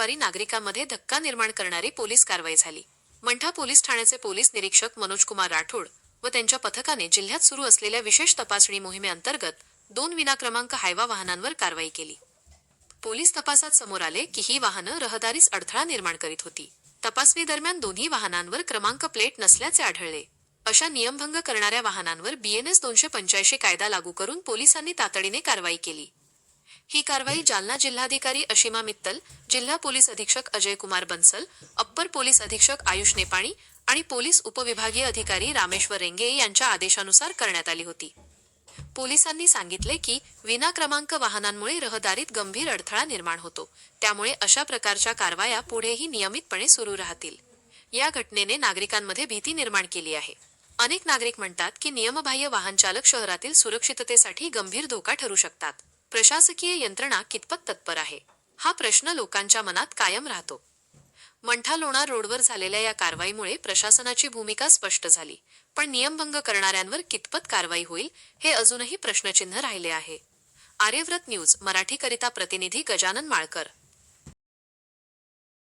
शुक्रवारी नागरिकांमध्ये धक्का निर्माण करणारी पोलीस कारवाई झाली। मंठा पोलीस ठाण्याचे पोलीस निरीक्षक मनोजकुमार राठोड व त्यांच्या पथकाने जिल्ह्यात सुरू असलेल्या विशेष तपासणी मोहिमेअंतर्गत 2 विनाक्रमांक हायवा वाहनांवर कारवाई केली। पोलीस तपासात समोर आले की ही वाहनं रहदारीस अडथळा निर्माण करीत होती। तपासणी दरम्यान दोन्ही वाहनांवर क्रमांक प्लेट नसल्याचे आढळले। अशा नियमभंग करणाऱ्या वाहनांवर BNS 285 कायदा लागू करून पोलिसांनी तातडीने कारवाई केली। ही कारवाई जालना जिल्हाधिकारी अशिमा मित्तल, जिल्हा पोलीस अधीक्षक अजय कुमार बन्सल, अप्पर पोलीस अधीक्षक आयुष नेपाणी आणि पोलीस उपविभागीय अधिकारी रामेश्वर रेंगे यांच्या आदेशानुसार करण्यात आली होती। पोलिसांनी सांगितले की विनाक्रमांक वाहनांमुळे रहदारीत गंभीर अडथळा निर्माण होतो, त्यामुळे अशा प्रकारच्या कारवाया पुढेही नियमितपणे सुरू राहतील। या घटनेने नागरिकांमध्ये भीती निर्माण केली आहे। अनेक नागरिक म्हणतात की नियमबाह्य वाहनचालक शहरातील सुरक्षिततेसाठी गंभीर धोका ठरू शकतात। प्रशासकीय यंत्रणा कितपत तत्पर आहे, हा प्रश्न लोकांच्या मनात कायम राहतो। मंठा लोणार रोडवर झालेल्या या कारवाईमुळे प्रशासनाची भूमिका स्पष्ट झाली, पण नियमभंग करणाऱ्यांवर कितपत कारवाई होईल हे अजूनही प्रश्नचिन्ह राहिले आहे। आर्यव्रत न्यूज मराठीकरिता प्रतिनिधी गजानन माळकर।